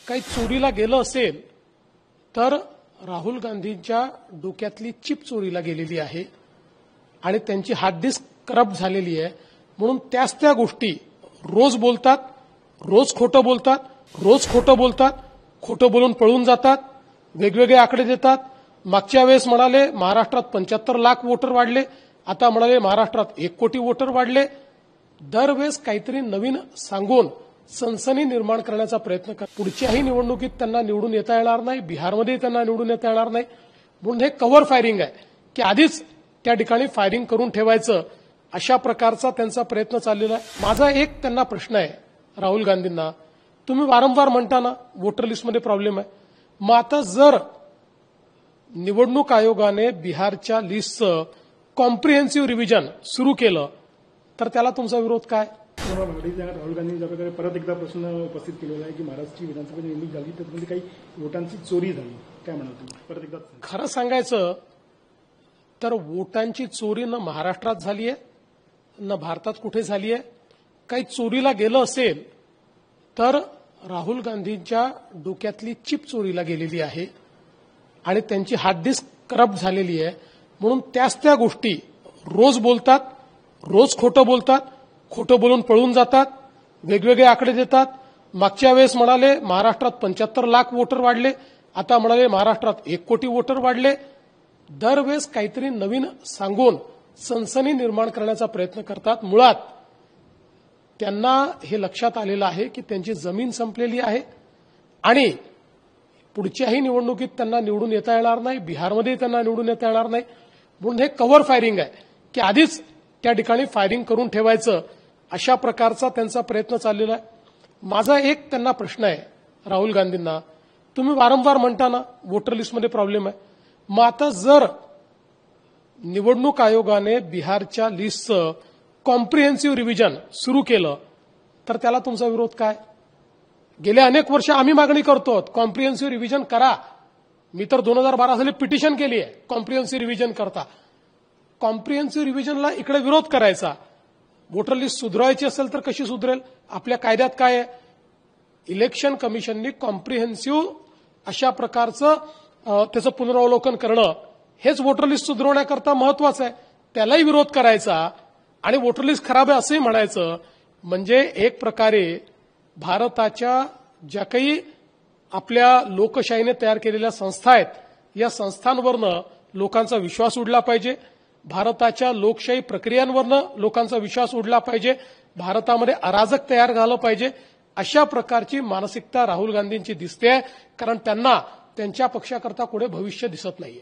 काही चोरीला गेलं असेल तर राहुल गांधींच्या डोक्यातली चिप चोरीला गेलेली आहे आणि त्यांची हार्ड डिस्क करप्ट झालेली आहे. म्हणून त्या गोष्टी रोज बोलतात, रोज खोटं बोलतात, खोटं बोलून पळून जातात, वेगवेगळे आकडे देतात. मागच्या वेळेस म्हणाले महाराष्ट्रात 75 लाख वोटर वाढले, आता म्हणाले महाराष्ट्रात 1 कोटी वोटर वाढले. दरवेळेस काहीतरी नवीन सांगून सनसनी निर्माण करण्याचा प्रयत्न करतात. पुढच्याही निवडणुकीत त्यांना निवडून येता येणार नाही, बिहारमध्ये त्यांना निवडून येता येणार नाही. म्हणून हे कव्हर फायरिंग आहे की आधीच त्या ठिकाणी फायरिंग करून ठेवायचं, अशा प्रकारचा त्यांचा प्रयत्न चाललेला आहे. माझा एक त्यांना प्रश्न आहे राहुल गांधींना, तुम्ही वारंवार म्हणता ना वोटर लिस्टमध्ये प्रॉब्लेम आहे. मग आता जर निवडणूक आयोगाने बिहारच्या लिस्टचं कॉम्प्रिहेन्सिव्ह रिव्हिजन सुरू केलं तर त्याला तुमचा विरोध काय? राहुल गांधी ज्या प्रकारे परत एकदा प्रश्न उपस्थित केलेला आहे की महाराष्ट्राची विधानसभा निवडणूक झाली तर त्यामध्ये काही वोटांची चोरी झाली, काय म्हणाल तुम्ही? परत एकदा खरं सांगायचं तर वोटांची चोरी न महाराष्ट्रात झाली आहे न भारतात कुठे झाली आहे. काही चोरीला गेलं असेल तर राहुल गांधींच्या डोक्यातली चिप चोरीला गेलेली आहे आणि त्यांची हार्ड डिस्क करप्ट झालेली आहे. म्हणून त्या गोष्टी रोज बोलतात, खोटं बोलून पळून जातात, वेगवेगळे आकडे देतात. मागच्या वेळेस म्हणाले महाराष्ट्रात 75 लाख वोटर वाढले, आता म्हणाले महाराष्ट्रात 1 कोटी वोटर वाढले. दरवेळेस काहीतरी नवीन सांगून सनसनी निर्माण करण्याचा प्रयत्न करतात. मुळात त्यांना हे लक्षात आलेलं आहे की त्यांची जमीन संपलेली आहे आणि पुढच्याही निवडणुकीत त्यांना निवडून येता येणार नाही, बिहारमध्ये त्यांना निवडून येता येणार नाही. म्हणून हे कव्हर फायरिंग आहे की आधीच त्या ठिकाणी फायरिंग करून ठेवायचं, अशा प्रकारचा त्यांचा प्रयत्न चाललेला आहे. माझा एक त्यांना प्रश्न आहे राहुल गांधींना, तुम्ही वारंवार म्हणता ना वोटर लिस्टमध्ये प्रॉब्लेम आहे. मग आता जर निवडणूक आयोगाने बिहारच्या लिस्टचं कॉम्प्रिहेन्सिव्ह रिव्हिजन सुरू केलं तर त्याला तुमचा विरोध काय? गेल्या अनेक वर्ष आम्ही मागणी करतो कॉम्प्रिहेन्सिव्ह रिव्हिजन करा. मी तर 2012 साली पिटिशन केली आहे कॉम्प्रिहेन्सिव्ह रिव्हिजन करता. कॉम्प्रिहेन्सिव्ह रिव्हिजनला इकडे विरोध करायचा. वोटर लिस्ट सुधारायची असेल तर कशी सुधरेल? आपल्या कायद्यात काय आहे? इलेक्शन कमिशननी कॉम्प्रिहेन्सिव्ह अशा प्रकारचं त्याचं पुनरावलोकन करणं हेच वोटर लिस्ट सुधारण्याकरता महत्वाचं आहे. त्यालाही विरोध करायचा आणि वोटर लिस्ट खराब आहे असंही म्हणायचं. म्हणजे एक प्रकारे भारताच्या ज्या काही आपल्या लोकशाहीने तयार केलेल्या संस्था आहेत, या संस्थांवरनं लोकांचा विश्वास उडला पाहिजे, भारताच्या लोकशाही प्रक्रियांवरनं लोकांचा विश्वास उडला पाहिजे, भारतामध्ये अराजक तयार झालं पाहिजे, अशा प्रकारची मानसिकता राहुल गांधींची दिसते. कारण त्यांना त्यांच्या पक्षाकरता पुढे भविष्य दिसत नाहीये.